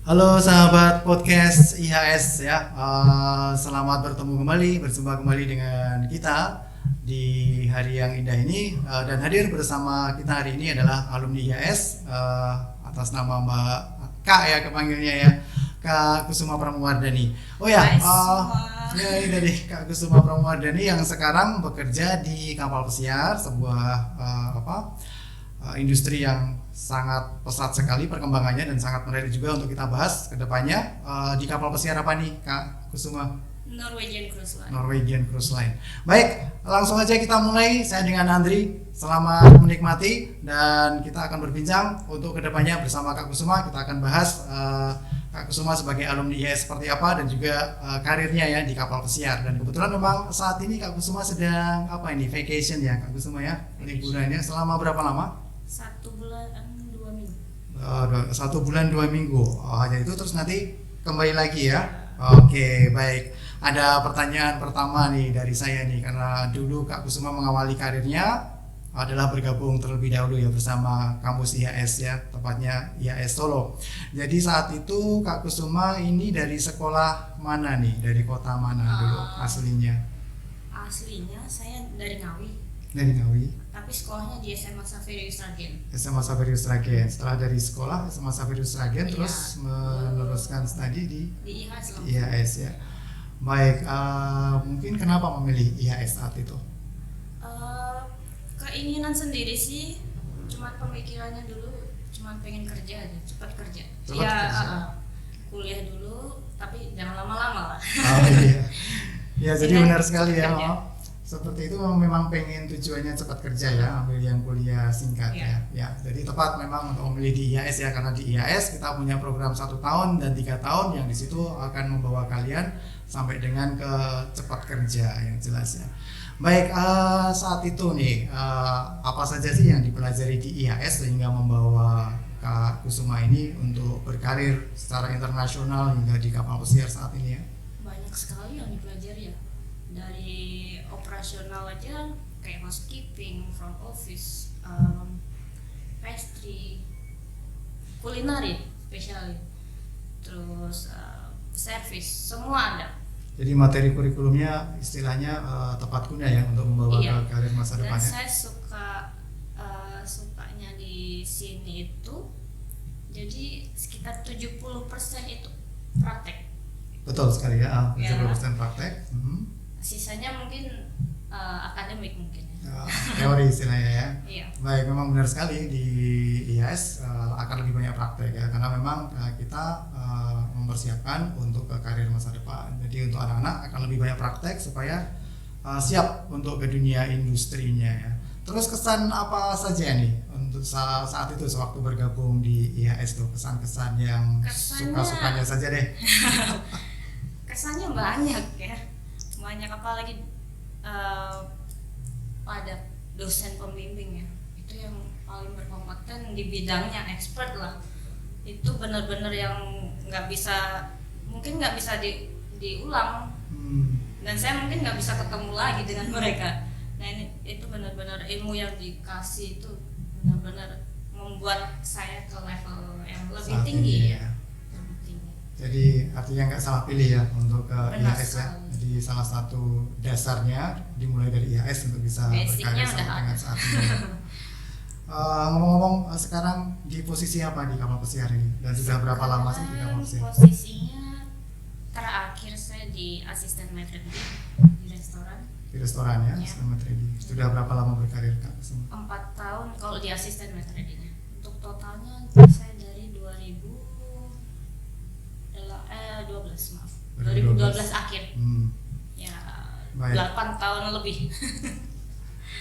Halo sahabat podcast IHS ya. Selamat bertemu kembali, berjumpa kembali dengan kita di hari yang indah ini. Dan hadir bersama kita hari ini adalah alumni IHS atas nama Mbak Kak ya kepanggilnya ya, Kak Kusuma Pramugardhani. Oh ya, ya ini dari Kak Kusuma Pramugardhani yang sekarang bekerja di kapal pesiar, sebuah industri yang sangat pesat sekali perkembangannya dan sangat menarik juga untuk kita bahas ke depannya. Di kapal pesiar apa nih Kak Kusuma? Norwegian Cruise Line. Norwegian Cruise Line. Baik, langsung aja kita mulai. Saya dengan Andri. Selamat menikmati dan kita akan berbincang untuk kedepannya bersama Kak Kusuma. Kita akan bahas Kak Kusuma sebagai alumni IHS seperti apa dan juga karirnya ya di kapal pesiar. Dan kebetulan memang saat ini Kak Kusuma sedang vacation ya Kak Kusuma ya, liburannya selama berapa lama? 1 bulan 2 minggu. 1 bulan 2 minggu. Hanya itu terus nanti kembali lagi ya. Oke, baik. Ada pertanyaan pertama nih dari saya nih, karena dulu Kak Kusuma mengawali karirnya adalah bergabung terlebih dahulu ya bersama kampus IHS ya, tepatnya IHS Solo. Jadi saat itu Kak Kusuma ini dari sekolah mana nih? Dari kota mana dulu aslinya? Aslinya saya dari Ngawi. Dari Ngawi. Tapi sekolahnya di SMA Xaverius Ragen. SMA Xaverius Ragen. Setelah dari sekolah SMA Xaverius Ragen terus meneruskan studi di IHS. IHS ya. Baik, mungkin kenapa memilih IHS saat itu? Keinginan sendiri sih, cuma pemikirannya dulu cuma pengen kerja aja, cepat kerja. Kuliah dulu, tapi jangan lama-lama lah. Iya. Ya, jadi benar sekali ya. Kerja. Seperti itu memang pengen tujuannya cepat kerja ya, ambil yang kuliah singkat ya. Jadi tepat memang untuk memilih di IHS ya, karena di IHS kita punya program 1 tahun dan 3 tahun yang di situ akan membawa kalian sampai dengan ke cepat kerja yang jelas ya. Baik, saat itu nih apa saja sih yang dipelajari di IHS sehingga membawa Kak Kusuma ini untuk berkarir secara internasional hingga di kapal pesiar saat ini ya? Banyak sekali yang dipelajari ya. Dari operasional aja kayak housekeeping, front office, pastry, culinary, spesialis, terus service, semua ada. Jadi materi kurikulumnya istilahnya tepat guna ya untuk membawa ke karir masa Dan depannya. saya sukanya di sini itu, jadi sekitar 70% itu praktek. Betul sekali ya, 70% praktek. Sisanya mungkin akademik mungkin. Teori istilahnya ya. Iya. Baik, memang benar sekali di IHS akan lebih banyak praktek ya, karena memang kita mempersiapkan untuk ke karir masa depan. Jadi untuk anak-anak akan lebih banyak praktek supaya siap untuk ke dunia industrinya ya. Terus kesan apa saja nih untuk saat itu sewaktu bergabung di IHS tuh, kesan-kesan yang suka-sukanya saja deh. Kesannya banyak ya. Banyak, apalagi pada dosen pembimbing ya, itu yang paling berkompeten di bidangnya, expert lah. Itu benar-benar yang mungkin nggak bisa diulang. Dan saya mungkin nggak bisa ketemu lagi dengan mereka. Nah itu benar-benar ilmu yang dikasih itu benar-benar membuat saya ke level yang lebih tinggi ya. Jadi artinya nggak salah pilih ya untuk ke IHS ya. Sekali. Jadi salah satu dasarnya dimulai dari IHS untuk bisa berkarya sampai dengan saat ini. Ngomong-ngomong, sekarang di posisi apa di kapal pesiar ini? Dan sudah berapa lama sih di kapal pesiar? Posisinya terakhir saya di asisten maitre d' di restoran. Di restoran ya, asisten maitre d'. Sudah berapa lama berkarir Kak? 4 tahun kalau di asisten maitre d'-nya. Untuk totalnya saya dari 2012 akhir. Ya, baik. 8 tahun lebih.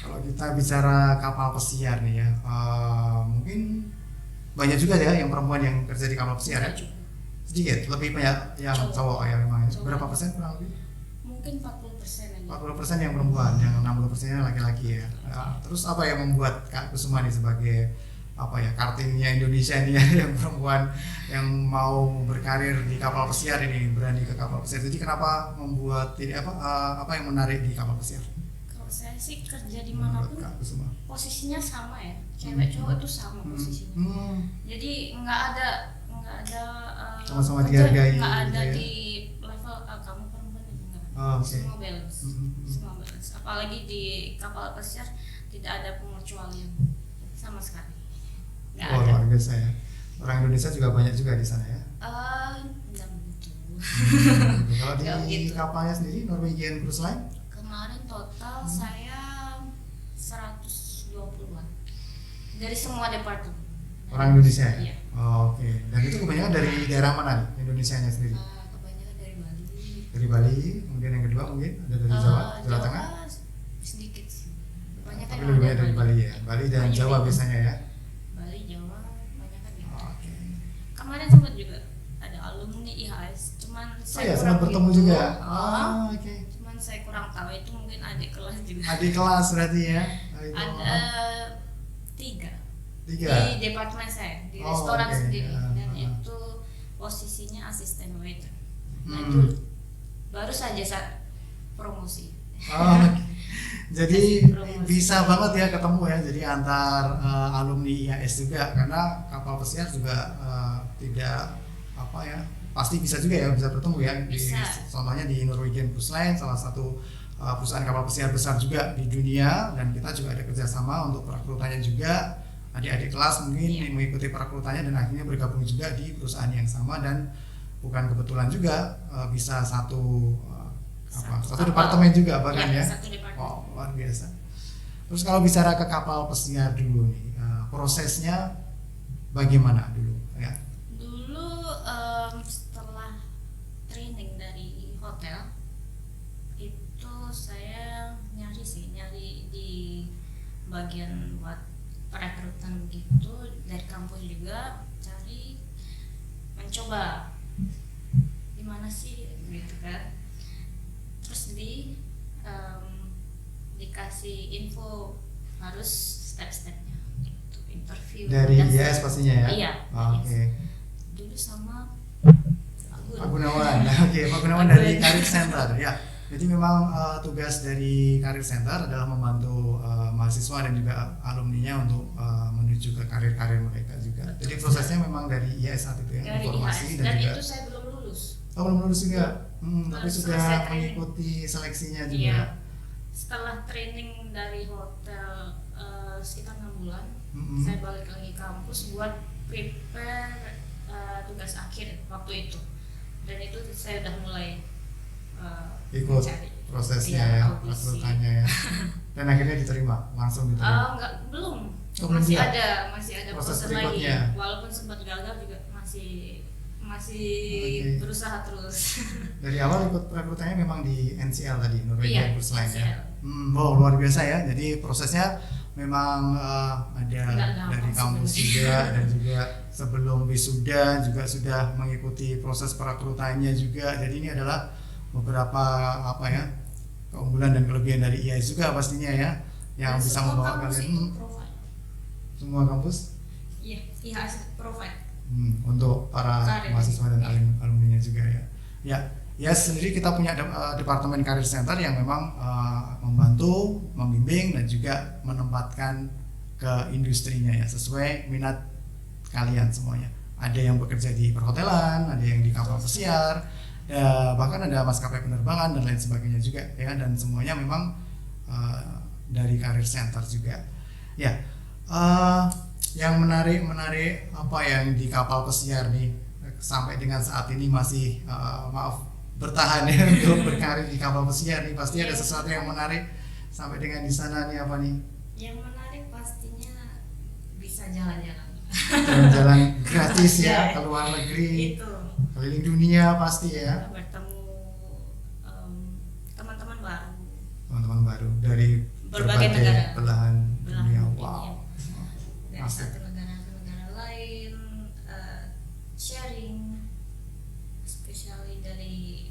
Kalau kita bicara kapal pesiar nih ya, mungkin banyak juga ya yang perempuan yang kerja di kapal pesiar ya? Sedikit, lebih banyak yang cowok ya memang. Berapa persen kurang lebih? Mungkin 40% aja. 40% yang perempuan, yang 60% laki-laki ya. Terus apa yang membuat Kak Kusuma nih sebagai kartininya Indonesia ini ya, yang perempuan yang mau berkarir di kapal pesiar ini, berani ke kapal pesiar. Jadi kenapa membuat ini apa yang menarik di kapal pesiar? Kalau saya sih kerja dimanapun posisinya sama ya, cewek cowok itu sama posisinya. Jadi nggak ada nggak ada sama-sama dihargai nggak ada gitu ya. di level kamu perempuan enggak. Oh, oke. Semua balance, semua balance. Apalagi di kapal pesiar tidak ada pengecualian sama sekali. Nggak ada. Luar biasa ya. Orang Indonesia juga banyak juga di sana ya. Nggak begitu. Kalau di Nggak begitu. kapalnya sendiri Norwegian Cruise Line Kemarin total saya 120-an dari semua departemen. orang Indonesia ya? Iya. Oh, oke. Dan itu kebanyakan dari daerah mana nih Indonesianya sendiri? Kebanyakan dari Bali. Dari Bali, kemudian yang kedua mungkin ada dari Jawa, Jawa Tengah. Sedikit sih. Kebanyakan Tapi yang lebih banyak dari Bali ya. Bali dan Banyak Jawa itu. biasanya ya. Bali, Jawa, banyak kan gitu. Oke. Kemarin sempat juga ada alumni IHS, cuman Oh saya ya, kurang sempat bertemu gitu. juga. Oh, Oke. cuman saya kurang tahu itu mungkin adik kelas juga. Adik kelas berarti ya. Itu. Ada 3 tiga. di departemen saya di Oh, restoran oke. sendiri dan Ah. itu posisinya asisten waiter. Nah Hmm. itu baru saja saya promosi. Oh, oke. Jadi Promosi. bisa banget ya ketemu ya. Jadi antar alumni IAS juga karena kapal pesiar juga tidak apa ya, pasti bisa juga ya bisa bertemu ya. Bisa. Contohnya di Norwegian Cruise Line, salah satu perusahaan kapal pesiar besar juga di dunia, dan kita juga ada kerjasama untuk perekrutannya juga. Adik-adik kelas mungkin Iya. yang mengikuti perekrutannya dan akhirnya bergabung juga di perusahaan yang sama, dan bukan kebetulan juga bisa satu Satu departemen juga bahkan ya. Satu departemen. Oh, luar biasa. Terus kalau bicara ke kapal pesiar dulu nih, prosesnya bagaimana dulu ya? Dulu setelah training dari hotel itu saya nyari di bagian buat perekrutan begitu dari kampus juga, cari mencoba gimana sih gitu kan. Terus dikasih info harus step-stepnya gitu, interview Dari dan IAS pastinya ya? Iya. Oke. Dulu sama Pak Gunawan. Oke, Pak Gunawan dari Karir Center ya. Jadi memang tugas dari Karir Center adalah membantu mahasiswa dan juga alumninya untuk menuju ke karir-karir mereka juga. Jadi prosesnya memang dari IAS saat itu ya, dari informasi IHS, dan juga. itu saya belum lulus. Oh, belum lulus juga. Tapi Baru sudah selesai training. mengikuti seleksinya juga. Iya. Setelah training dari hotel sekitar 6 bulan, saya balik lagi kampus buat prepare tugas akhir waktu itu. Dan itu saya udah mulai Ikut mencari. prosesnya Iya, ya, audisi. rekrutannya ya. Dan akhirnya diterima, langsung diterima. Enggak, belum. Oh, belum masih juga? ada Proses proses lagi. berikutnya. Walaupun sempat gagal juga masih Oke. berusaha terus. Dari awal ikut rekrutannya memang di NCL tadi, Norwegian Iya, Cruise Line ya. NCL. Wow, luar biasa ya. Jadi prosesnya memang ada Nggak gampang dari kampus sebenarnya. juga, dan juga sebelum wisuda juga sudah mengikuti proses perekrutannya juga. Jadi ini adalah beberapa keunggulan dan kelebihan dari IAS juga pastinya ya, yang Dan bisa semua membawa kampus kalian itu provide. semua kampus Iya, IHS provide. untuk para Karir. mahasiswa dan alumninya juga ya. Ya sendiri kita punya departemen Karir Center yang memang membantu, membimbing dan juga menempatkan ke industrinya ya sesuai minat kalian semuanya. Ada yang bekerja di perhotelan, ada yang di kapal pesiar, bahkan ada maskapai penerbangan dan lain sebagainya juga ya, dan semuanya memang dari Karir Center juga. Ya, yang menarik apa yang di kapal pesiar nih sampai dengan saat ini masih bertahan ya untuk berkarir di kapal pesiar nih, pasti ada sesuatu yang menarik sampai dengan di sana nih. Apa nih? Yang menarik pastinya bisa jalan-jalan. Jalan-jalan gratis ya Ya, ke luar negeri, Itu keliling dunia pasti ya. bertemu teman-teman baru Teman-teman baru dari Berbagai negara. belahan dunia. belahan Wow. dunia. Dari Asik. satu negara ke negara lain, sharing, especially dari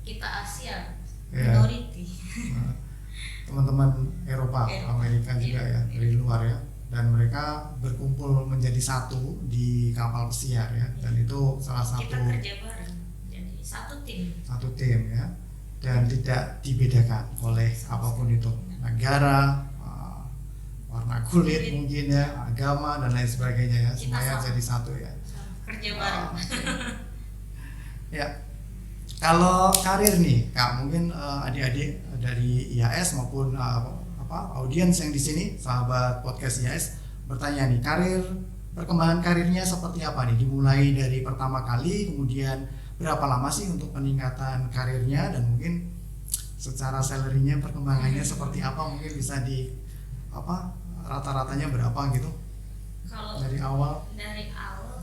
kita Asia Ya. minority. Teman-teman Eropa, Eropa, Amerika juga ya, iya. dari luar ya, dan mereka berkumpul menjadi satu di kapal pesiar ya, dan itu salah Kita satu kerja bareng, jadi satu tim. ya, dan tidak dibedakan oleh apapun itu, negara, warna kulit mungkin ya, agama dan lain sebagainya ya, Kita semuanya sama. jadi satu ya. kerja bareng. Ya, kalau karir nih Kak, mungkin adik-adik dari IAS maupun audiens yang di sini, sahabat podcast IAS bertanya nih, perkembangan karirnya seperti apa nih? Dimulai dari pertama kali, kemudian berapa lama sih untuk peningkatan karirnya, dan mungkin secara salary-nya perkembangannya seperti apa? Mungkin bisa di rata-ratanya berapa gitu? Kalau Dari awal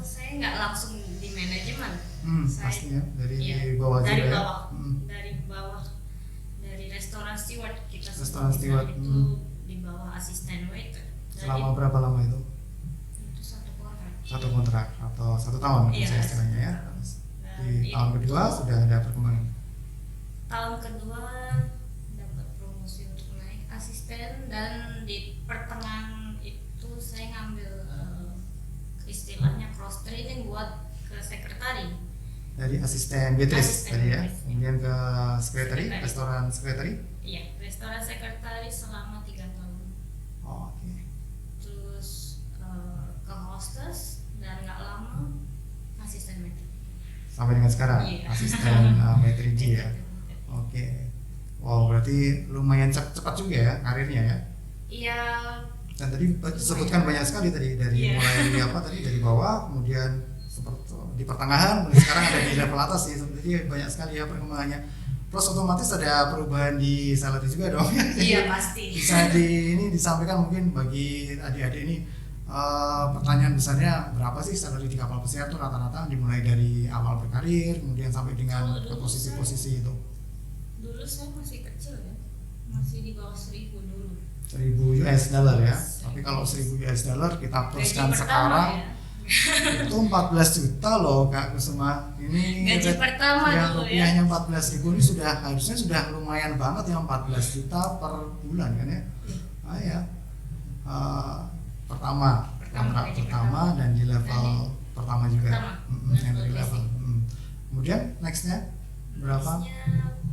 saya nggak langsung di manajemen. Pastinya dari bawah juga ya. Dari bawah, dari restoran steward kita Restoran steward, itu di bawah asisten waiter. Selama berapa lama itu? Itu Satu kontrak atau 1 tahun saya istilahnya ya. Di tahun kedua sudah ada perkembangan. Tahun kedua dapat promosi untuk naik asisten, dan di pertengahan itu saya ngambil istilahnya cross training buat ke sekretari. Dari asisten waitress tadi ya, waitress. kemudian ke sekretari, restoran sekretari. Iya, restoran sekretari selama 3 tahun. Oh, oke. Terus ke hostess, dan nggak lama asisten waiter. Sampai dengan sekarang Iya. asisten maitrigi ya. Oke. Wow, berarti lumayan cepat juga ya karirnya ya. Iya. Dan tadi disebutkan banyak sekali tadi dari mulai dari bawah, kemudian seperti di pertengahan, kemudian sekarang ada di level atas ya. Jadi banyak sekali ya perkembangannya. Plus otomatis ada perubahan di salary juga dong. Iya pasti. Bisa disampaikan mungkin bagi adik-adik ini, pertanyaan besarnya berapa sih salary di kapal pesiar tuh rata-rata, dimulai dari awal berkarir kemudian sampai dengan ke posisi-posisi itu. Dulu saya masih kecil ya, masih di bawah 1.000 dulu. 1.000 US dollar ya. Tapi kalau 1.000 US dollar kita teruskan sekarang itu 14 juta loh Kak Kusuma. Ini gaji pertama ya, dulu rupiahnya 14.000 ini harusnya sudah lumayan banget ya, 14 juta per bulan kan ya. Ya. Pertama dan di level pertama juga. Yang dari level. Kemudian nextnya berapa?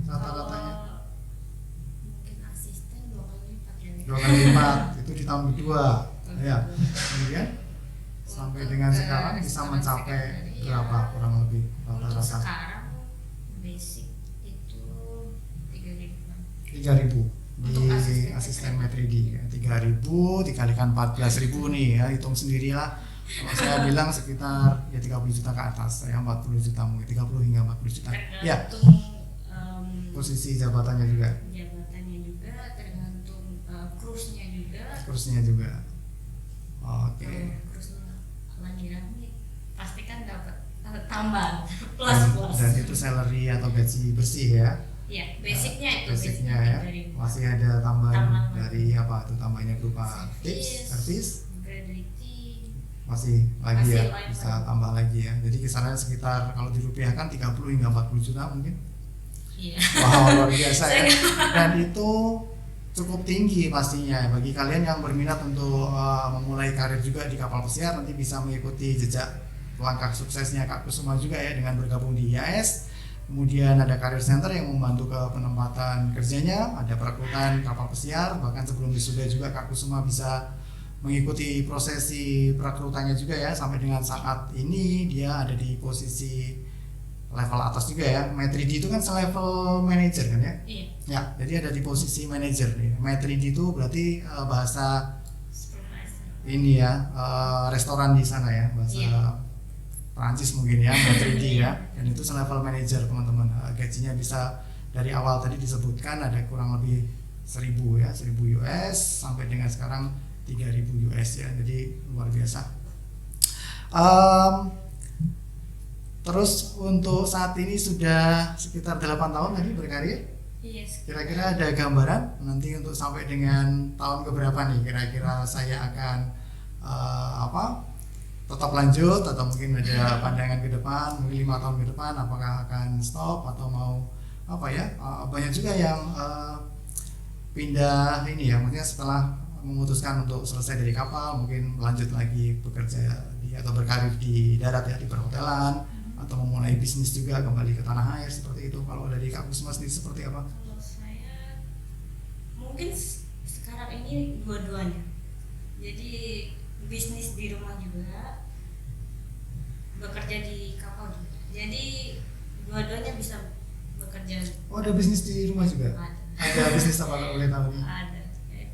Rata-ratanya? Mungkin asisten 2 kali lipat ya. 2 kali lipat itu di tahun kedua ya. Kemudian sampai dengan sekarang bisa mencapai berapa kurang lebih Untuk rata-rata? sekarang basic itu 3.000. 3.000 di Untuk asisten maitrigi ya. 3.000 dikalikan 14.000 nih ya, hitung sendirilah. Kalau saya bilang sekitar ya 30 juta ke atas, saya 40 juta mungkin 30 hingga 40 juta. Ya. Posisi jabatannya juga. Tergantung Cruise-nya juga. Oke. Cruise-nya lagi rame, pasti kan dapat tambahan plus. Dan itu salary atau gaji bersih ya. Iya, basicnya itu. Basicnya ya. Masih ada tambahan dari apa tuh, tambahannya berupa tips, service. Gratuity. Masih lagi ya, Masih bisa tambah lagi ya. Jadi kisarannya sekitar kalau dirupiahkan 30 hingga 40 juta mungkin. Iya. Wow, luar biasa ya. Dan itu cukup tinggi pastinya bagi kalian yang berminat untuk memulai karir juga di kapal pesiar. Nanti bisa mengikuti jejak langkah suksesnya Kak Kusuma juga ya, dengan bergabung di IAS. Kemudian ada Career Center yang membantu ke penempatan kerjanya, ada perekrutan kapal pesiar, bahkan sebelum wisuda juga Kak Kusuma bisa mengikuti prosesi perekrutannya juga ya, sampai dengan saat ini dia ada di posisi level atas juga ya. Maitrigi itu kan selevel manager kan ya? Iya. Ya, jadi ada di posisi manager nih. Maitrigi itu berarti bahasa ini ya, restoran di sana ya, bahasa Prancis mungkin ya, maitrigi ya. Dan itu selevel manager teman-teman. Gajinya bisa dari awal tadi disebutkan ada kurang lebih 1.000 ya, 1.000 US sampai dengan sekarang 3.000 US ya. Jadi luar biasa. Terus untuk saat ini sudah sekitar 8 tahun tadi berkarir. Yes. Kira-kira ada gambaran nanti untuk sampai dengan tahun keberapa nih kira-kira saya akan tetap lanjut, atau mungkin ada pandangan ke depan, mungkin 5 tahun ke depan apakah akan stop atau mau banyak juga yang pindah ini ya, maksudnya setelah memutuskan untuk selesai dari kapal mungkin lanjut lagi bekerja atau berkarir di darat ya, di perhotelan, atau memulai bisnis juga kembali ke tanah air seperti itu. Kalau dari Kak Kusuma sendiri seperti apa? Kalau saya mungkin sekarang ini dua-duanya. Jadi bisnis di rumah juga, bekerja di kapal juga. Jadi dua-duanya bisa bekerja. Oh, ada bisnis di rumah juga? Ada bisnis apa kalau boleh tahu nih? Ada.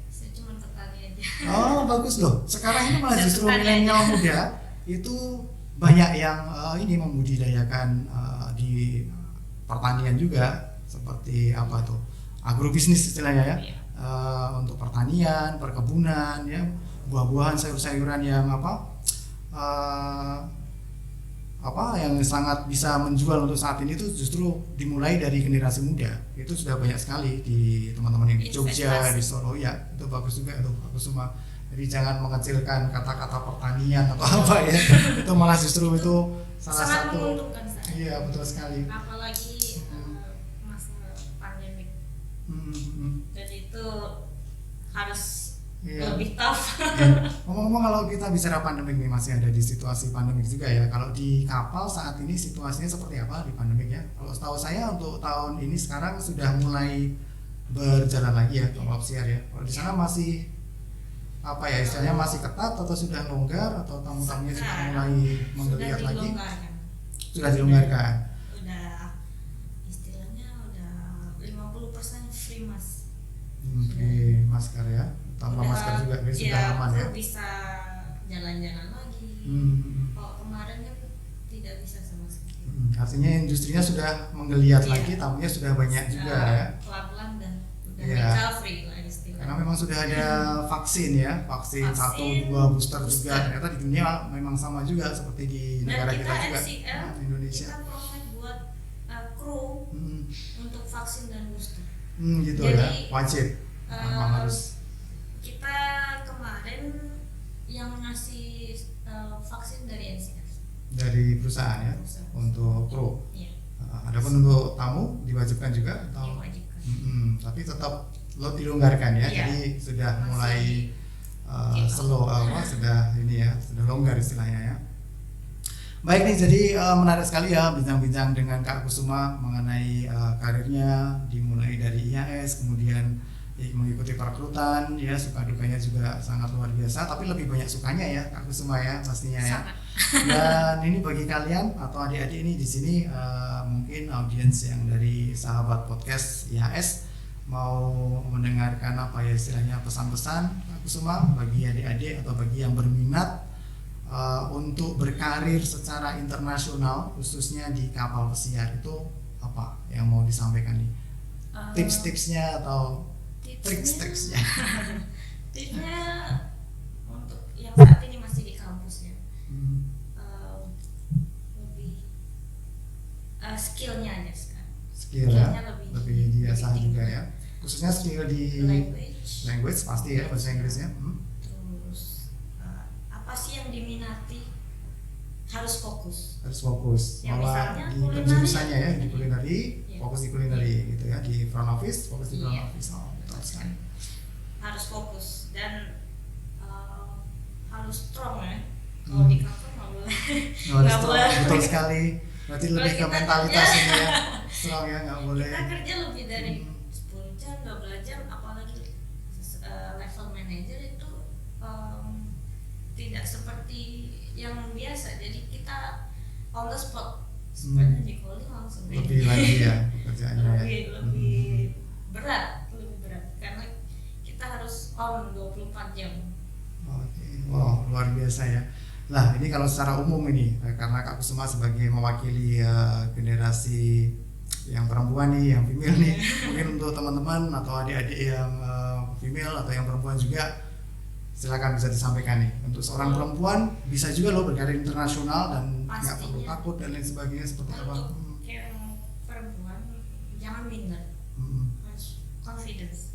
Saya cuma petani aja. Oh, bagus loh. Sekarang ini malah justru Petani milenial aja. muda itu banyak yang ini membudidayakan di pertanian juga, seperti apa tuh, agrobisnis istilahnya ya. Iya. Untuk pertanian, perkebunan ya, buah-buahan, sayur-sayuran yang yang sangat bisa menjual untuk saat ini itu justru dimulai dari generasi muda. Itu sudah banyak sekali di teman-teman yang di Jogja, Investasi. di Solo ya. Itu bagus juga itu, bagus semua. Jadi jangan mengecilkan kata-kata pertanian atau apa ya. Itu malah justru itu salah Sangat satu. menguntungkan saya. Iya, betul sekali. Apalagi masa pandemik. Dan itu harus Iya. lebih tough. Ya. Ngomong-ngomong, kalau kita bicara pandemik nih, masih ada di situasi pandemik juga ya. Kalau di kapal saat ini situasinya seperti apa di pandemik ya? Kalau setahu saya untuk tahun ini sekarang sudah mulai berjalan lagi ya kalau opsiar ya. Kalau di sana masih apa ya istilahnya, masih ketat atau sudah longgar, atau tamu-tamunya sudah mulai menggeliat Sudah lagi? dilonggarkan. Sudah dilonggarkan. Udah istilahnya udah 50% free mas. Oke, masker ya. Tanpa masker juga biar sudah aman ya. Bisa jalan-jalan lagi. Kalau kemarin kan tidak bisa sama sekali. Artinya industrinya sudah menggeliat Iya. lagi, tamunya sudah banyak juga ya. Pelan-pelan dan udah Iya. recovery lah istilahnya. Karena memang sudah ada vaksin ya, vaksin 1, 2 booster juga. Ternyata di dunia memang sama juga seperti di Dan negara kita kita juga, NCL, Indonesia. kita provide buat kru untuk vaksin dan booster. Gitu Jadi, ya, wajib. Memang harus. Kita kemarin yang ngasih vaksin dari NCL. Dari perusahaan ya, Perusahaan. untuk kru. Iya, Adapun untuk tamu diwajibkan juga atau? diwajibkan. Tapi tetap dilonggarkan ya. Iya. Jadi sudah Masih mulai gitu. slow, sudah ini ya, sudah longgar istilahnya ya. Baik nih, jadi menarik sekali ya bincang-bincang dengan Kak Kusuma mengenai karirnya, dimulai dari IAS, kemudian mengikuti perekrutan ya, suka dukanya juga sangat luar biasa, tapi lebih banyak sukanya ya Kak Kusuma ya pastinya ya. Sangat. Dan ini bagi kalian atau adik-adik ini di sini, mungkin audiens yang dari sahabat podcast IAS mau mendengarkan apa ya istilahnya, pesan-pesan Kak Kusuma bagi adik-adik atau bagi yang berminat untuk berkarir secara internasional khususnya di kapal pesiar, itu apa yang mau disampaikan nih? Tips-tipsnya atau triks-triksnya? Tipsnya untuk yang saat ini masih di kampus ya, lebih skillnya aja sekarang. Skill ya, Skillnya lebih diasah tinggi. juga ya, khususnya skill di language pasti ya, bahasa Inggrisnya. Terus apa sih yang diminati, harus fokus. Harus fokus Ya, bahwa misalnya di kulineri. penjurusannya ya, di kulineri Iya. fokus di kulineri gitu ya, di front office fokus di front Iya. office. Oh, betul sekali. Harus fokus dan harus strong ya. Kalau di kantor nggak boleh. Harus Nggak strong, boleh. betul sekali. Berarti Kalau lebih ke kita mentalitas kerja- ini ya, strong ya, nggak boleh. Kita kerja lebih dari 10 jam, 12 jam, apalagi level manager itu tidak seperti yang biasa. Jadi kita on the spot, sebenarnya di calling langsung. Lebih lagi ya pekerjaannya ya. lebih berat karena kita harus on 24 jam. Oke, wow, luar biasa ya. Lah, ini kalau secara umum ini, karena Kak Kusuma sebagai mewakili generasi yang perempuan nih, yang female nih, mungkin untuk teman-teman atau adik-adik yang female atau yang perempuan juga, silakan bisa disampaikan nih. Untuk seorang perempuan bisa juga loh berkarir internasional dan nggak perlu Pastinya. takut dan lain sebagainya, seperti apa? Untuk yang perempuan jangan minder, harus confidence.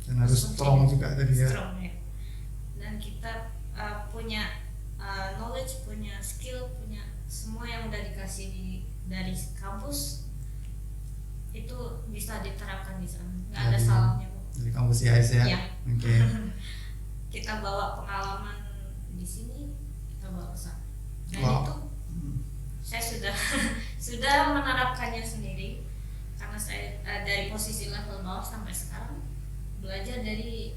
Dan harus strong juga tadi ya. Strong ya. Dan kita punya knowledge, punya skill, punya semua yang udah dikasih dari kampus itu bisa diterapkan di sana. Nggak ada Dari- salahnya kok. Dari kampus IAS ya. Iya. Oke. Kita bawa pengalaman di sini, kita bawa ke sana. Dan Wow. itu saya sudah sudah menerapkannya sendiri karena saya dari posisi level bawah sampai sekarang belajar dari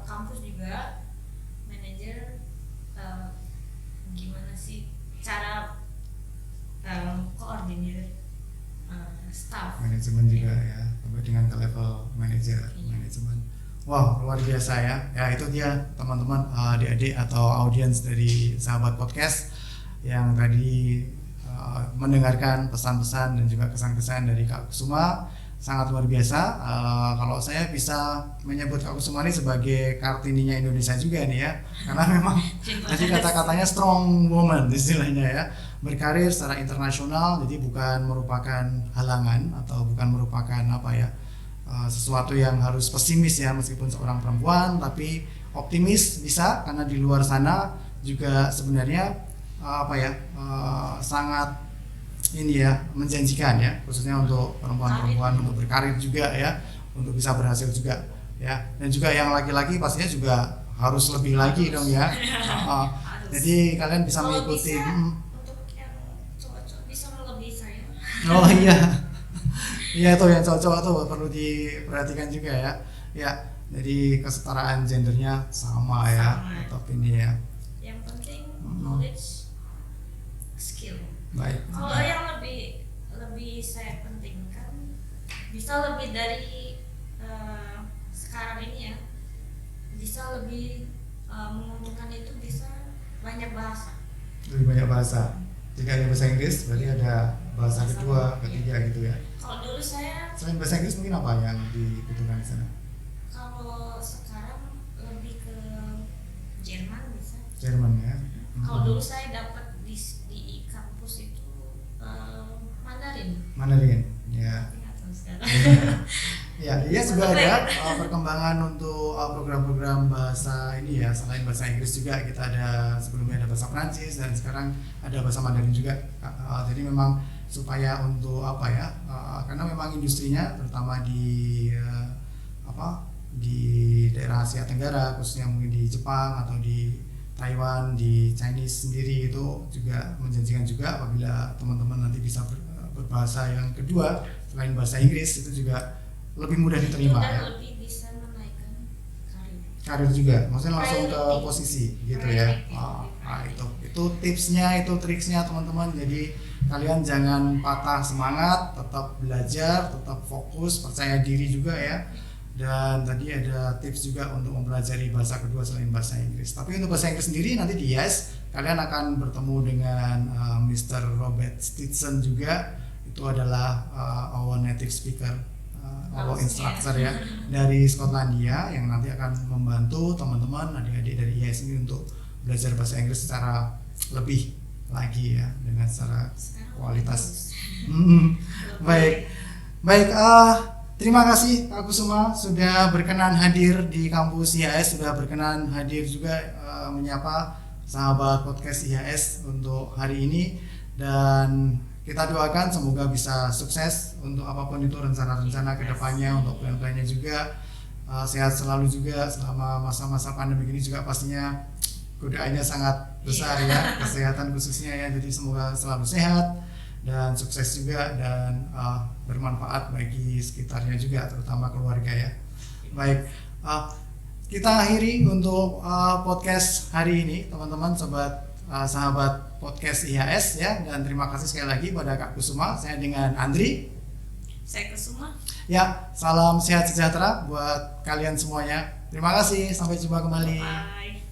kampus juga, manajer, gimana sih cara manajemen juga ya, sampai dengan ke level manajemen. Wow, luar biasa ya. Ya itu dia teman-teman, adik-adik atau audiens dari Sahabat Podcast yang tadi mendengarkan pesan-pesan dan juga kesan-kesan dari Kak Kusuma. Sangat luar biasa. Kalau saya bisa menyebut Kak Kusuma ini sebagai Kartininya Indonesia juga nih ya, karena memang tadi kata-katanya strong woman istilahnya ya, berkarir secara internasional, jadi bukan merupakan halangan atau bukan merupakan sesuatu yang harus pesimis ya, meskipun seorang perempuan, tapi optimis bisa, karena di luar sana juga sebenarnya sangat ini ya, menjanjikan ya, khususnya untuk perempuan-perempuan untuk berkarir juga ya, untuk bisa berhasil juga ya, dan juga yang laki-laki pastinya juga harus lebih lagi dong ya. Jadi kalian bisa mengikuti untuk yang cowok-cowok bisa melebihi saya. Oh iya. Iya tuh yang cowok-cowok tuh perlu diperhatikan juga ya. Ya, jadi kesetaraan gendernya sama ya, tetap ini ya. Yang penting knowledge, skill. Baik. Kalau yang lebih saya pentingkan, bisa lebih dari sekarang ini ya, bisa lebih menguntungkan itu bisa banyak bahasa. Lebih banyak bahasa. Jika ada bahasa Inggris, berarti ada bahasa kedua, ketiga gitu ya. Kalau dulu saya Selain bahasa Inggris mungkin apa yang dibutuhkan di sana? kalau sekarang lebih ke Jerman bisa. Jerman ya. Kalau dulu saya dapat di kampus itu Mandarin ya. Nggak tahu sekarang. Ya, dia juga ada perkembangan untuk program-program bahasa ini ya, selain bahasa Inggris juga kita ada, sebelumnya ada bahasa Prancis dan sekarang ada bahasa Mandarin juga. Jadi memang supaya untuk karena memang industrinya terutama di di daerah Asia Tenggara, khususnya mungkin di Jepang atau di Taiwan, di Chinese sendiri, itu juga menjanjikan juga apabila teman-teman nanti bisa berbahasa yang kedua selain bahasa Inggris, itu juga lebih mudah diterima ya. Lebih bisa menaikkan Karir juga, maksudnya langsung ke posisi gitu ya. Itu tipsnya, itu triksnya teman-teman. Jadi kalian jangan patah semangat, tetap belajar, tetap fokus, percaya diri juga ya. Dan tadi ada tips juga untuk mempelajari bahasa kedua selain bahasa Inggris. Tapi untuk bahasa Inggris sendiri nanti di IAS kalian akan bertemu dengan Mr. Robert Stinson juga. Itu adalah our native speaker, our instructor ya, dari Skotlandia, yang nanti akan membantu teman-teman adik-adik dari IAS ini untuk belajar bahasa Inggris secara lebih lagi ya, dengan secara kualitas. Baik. Terima kasih Kak Kusuma sudah berkenan hadir di kampus IAS, sudah berkenan hadir juga menyapa sahabat podcast IAS untuk hari ini, dan kita doakan semoga bisa sukses untuk apapun itu rencana-rencana kedepannya, untuk plan-plannya juga. Sehat selalu juga selama masa-masa pandemi ini juga, pastinya godaannya sangat besar ya, kesehatan khususnya ya, jadi semoga selalu sehat dan sukses juga, dan bermanfaat bagi sekitarnya juga, terutama keluarga ya. Baik, kita akhiri untuk podcast hari ini teman-teman, sahabat podcast IHS ya, dan terima kasih sekali lagi pada Kak Kusuma. Saya dengan Andri, saya Kusuma ya. Salam sehat sejahtera buat kalian semuanya. Terima kasih, sampai jumpa kembali. Bye.